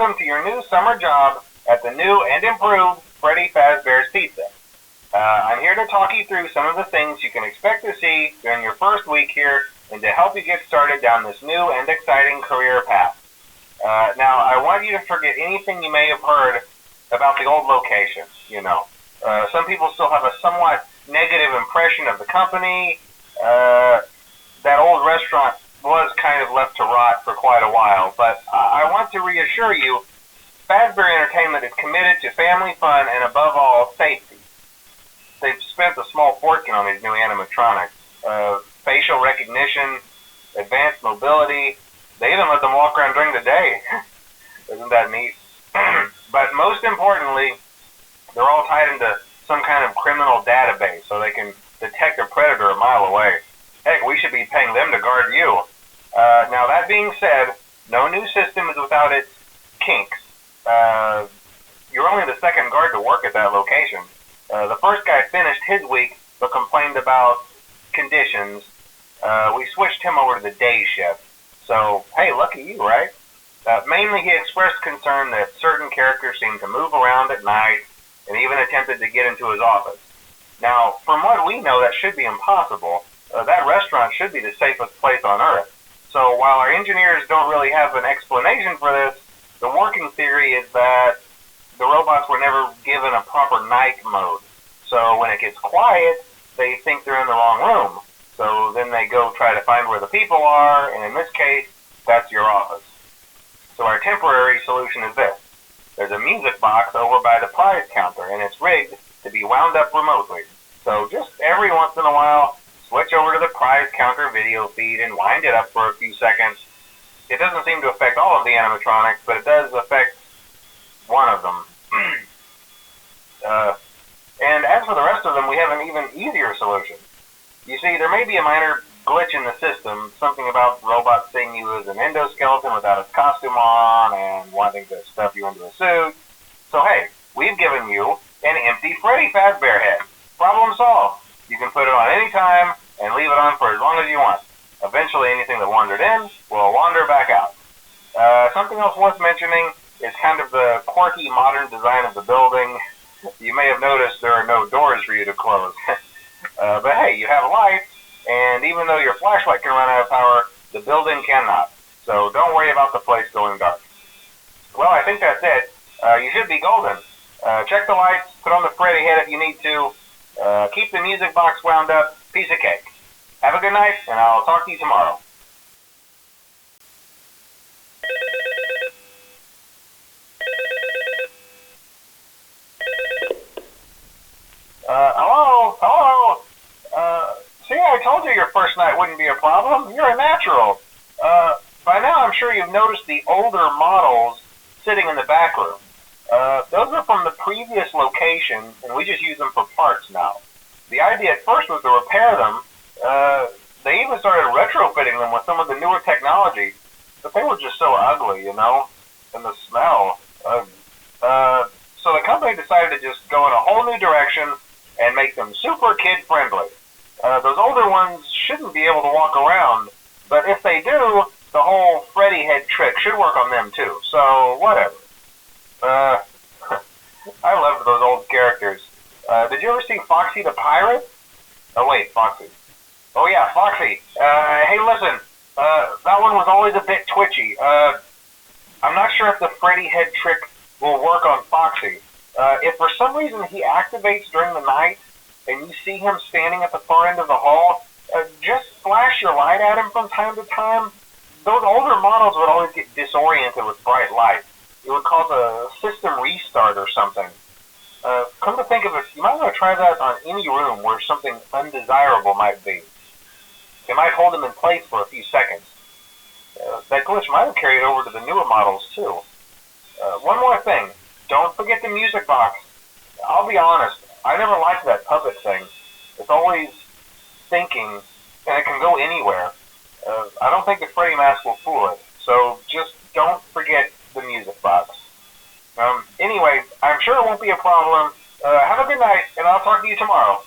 welcome to your new summer job at the new and improved Freddy Fazbear's Pizza. I'm here to talk you through some of the things you can expect to see during your first week here and to help you get started down this new and exciting career path. Now, I want you to forget anything you may have heard about the old location, some people still have a somewhat negative impression of the company. That old restaurant was kind of left to rot for quite a while, but I want to reassure you, Fazbear Entertainment is committed to family fun and above all, safety. They've spent a small fortune on these new animatronics. Facial recognition, advanced mobility. They even let them walk around during the day. Isn't that neat? But most importantly, they're all tied into some kind of criminal database so they can detect a predator a mile away. Heck, we should be paying them to guard you. Now, that being said, no new system is without its kinks. You're only the second guard to work at that location. The first guy finished his week but complained about conditions. We switched him over to the day shift. So, hey, lucky you, right? Mainly he expressed concern that certain characters seemed to move around at night and even attempted to get into his office. Now, from what we know, that should be impossible. That restaurant should be the safest place on Earth. So while our engineers don't really have an explanation for this, the working theory is that the robots were never given a proper night mode. So when it gets quiet, they think they're in the wrong room. So then they go try to find where the people are, and in this case, that's your office. So our temporary solution is this. There's a music box over by the prize counter, and it's rigged to be wound up remotely. So just every once in a while, switch over to the prize counter video feed and wind it up for a few seconds. It doesn't seem to affect all of the animatronics, but it does affect one of them. And as for the rest of them, we have an even easier solution. You see, there may be a minor glitch in the system, something about robots seeing you as an endoskeleton without its costume on and wanting to stuff you into a suit. So hey, we've given you an empty Freddy Fazbear head. Problem solved. You can put it on any time and leave it on for as long as you want. Eventually anything that wandered in will wander back out. Something else worth mentioning is kind of the quirky modern design of the building. You may have noticed there are no doors for you to close. But hey, you have lights, and even though your flashlight can run out of power, the building cannot. So don't worry about the place going dark. Well, I think that's it. You should be golden. Check the lights, put on the Freddy head if you need to. Keep the music box wound up. Piece of cake. Have a good night, and I'll talk to you tomorrow. Hello? See, I told you your first night wouldn't be a problem. You're a natural. By now, I'm sure you've noticed the older models sitting in the back room. Those are from the previous location, and we just use them for parts now. The idea at first was to repair them. They even started retrofitting them with some of the newer technology, but they were just so ugly, and the smell. So the company decided to just go in a whole new direction and make them super kid-friendly. Those older ones shouldn't be able to walk around, but if they do, the whole Freddy head trick should work on them too, so whatever. I loved those old characters. Did you ever see Foxy the Pirate? Oh wait, Foxy. Oh yeah, Foxy. Hey listen, that one was always a bit twitchy. I'm not sure if the Freddy head trick will work on Foxy. If for some reason he activates during the night and you see him standing at the far end of the hall, just flash your light at him from time to time. Those older models would always get disoriented with bright light. It would cause a system restart or something. Come to think of it, you might want to try that on any room where something undesirable might be. It might hold them in place for a few seconds. That glitch might have carried over to the newer models too. One more thing. Don't forget the music box. I'll be honest, I never liked that puppet thing. It's always thinking, and it can go anywhere. I don't think the Freddy mask will fool it, so just don't forget the music box. Anyway, I'm sure it won't be a problem. Have a good night, and I'll talk to you tomorrow.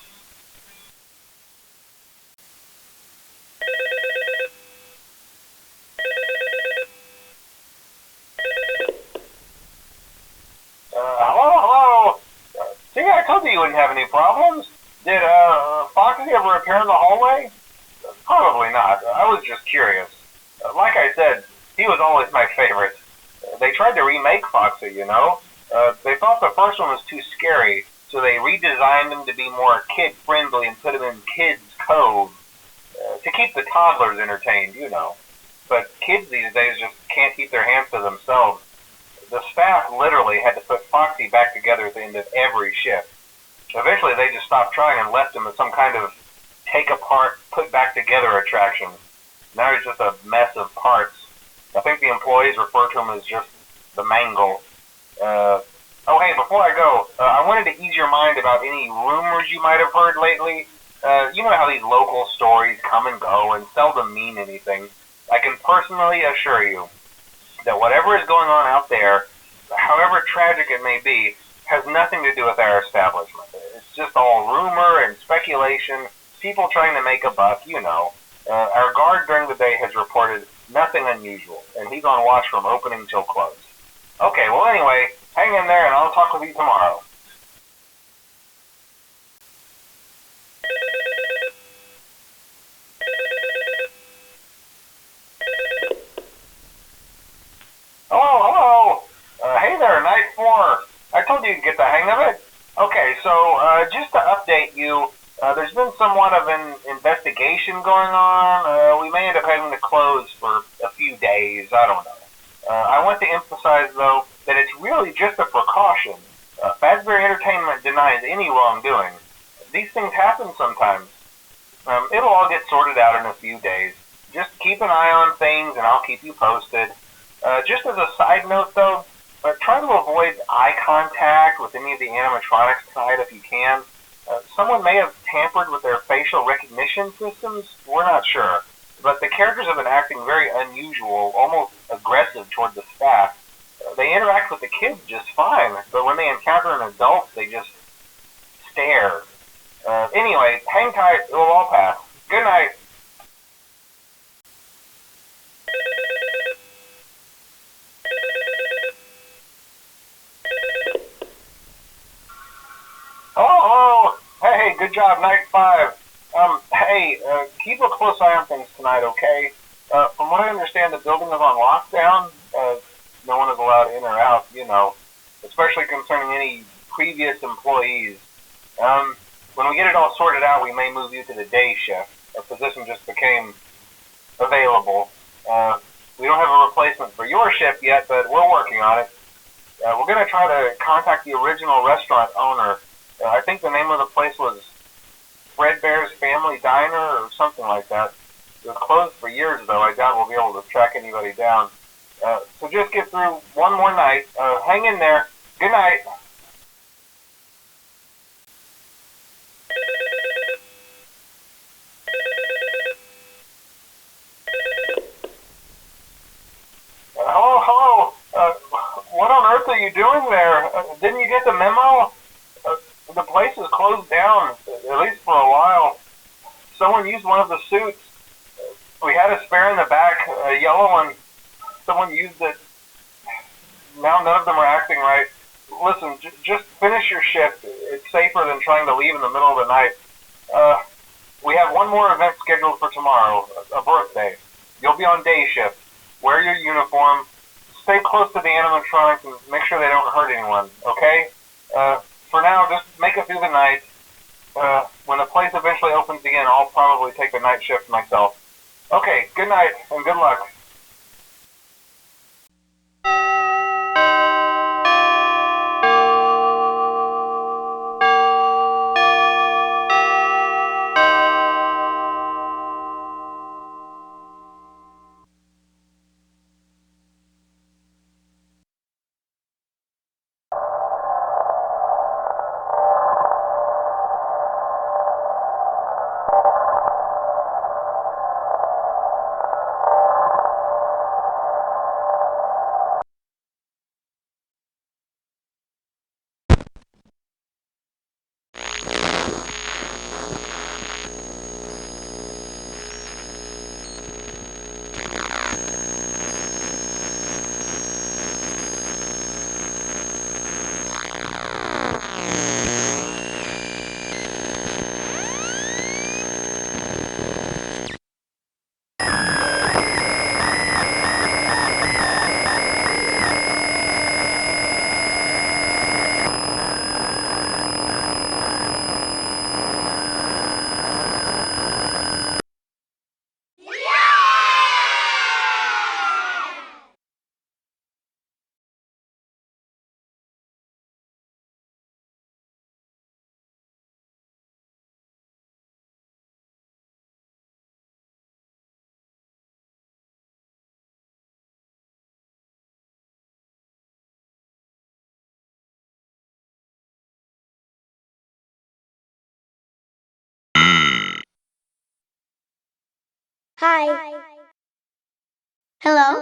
you wouldn't have any problems. Did Foxy ever appear in the hallway? Probably not. I was just curious. Like I said, he was always my favorite. They tried to remake Foxy, you know. They thought the first one was too scary, so they redesigned him to be more kid-friendly and put him in kids' code to keep the toddlers entertained, you know. But kids these days just can't keep their hands to themselves. The staff literally had to put Foxy back together at the end of every shift. Eventually, they just stopped trying and left him as some kind of take apart, put back together attraction. Now he's just a mess of parts. I think the employees refer to him as just the mangle. Oh, hey, before I go, I wanted to ease your mind about any rumors you might have heard lately. You know how these local stories come and go and seldom mean anything. I can personally assure you that whatever is going on out there, however tragic it may be, has nothing to do with our establishment. It's just all rumor and speculation, people trying to make a buck, you know. Our guard during the day has reported nothing unusual, and he's on watch from opening till close. Okay, well anyway, hang in there and I'll talk with you tomorrow. Hello. Hey there, Night 4. I told you to get the hang of it. Okay, so just to update you, there's been somewhat of an investigation going on. We may end up having to close for a few days. I don't know. I want to emphasize, though, that it's really just a precaution. Fazbear Entertainment denies any wrongdoing. These things happen sometimes. It'll all get sorted out in a few days. Just keep an eye on things, and I'll keep you posted. Just as a side note, though, try to avoid eye contact with any of the animatronics tonight if you can. Someone may have tampered with their facial recognition systems. We're not sure. But the characters have been acting very unusual, almost aggressive toward the staff. They interact with the kids just fine, but when they encounter an adult, they just stare. Anyway, hang tight. It will all pass. Good night. Hello. Hey, good job, Night 5. Hey, keep a close eye on things tonight, okay? From what I understand, the building is on lockdown. No one is allowed in or out, you know, especially concerning any previous employees. When we get it all sorted out, we may move you to the day shift. A position just became available. We don't have a replacement for your shift yet, but we're working on it. We're going to try to contact the original restaurant owner. I think the name of the place was Fredbear's Family Diner or something like that. It was closed for years, though. I doubt we'll be able to track anybody down. So just get through one more night. Hang in there. Good night. Hello. What on earth are you doing there? Didn't you get the memo? The place is closed down, at least for a while. Someone used one of the suits. We had a spare in the back, a yellow one. Someone used it. Now none of them are acting right. Listen, just finish your shift. It's safer than trying to leave in the middle of the night. We have one more event scheduled for tomorrow, a birthday. You'll be on day shift. Wear your uniform. Stay close to the animatronics and make sure they don't hurt anyone, okay? For now, just make it through the night. When the place eventually opens again, I'll probably take the night shift myself. Okay, good night and good luck. Hi. Hello?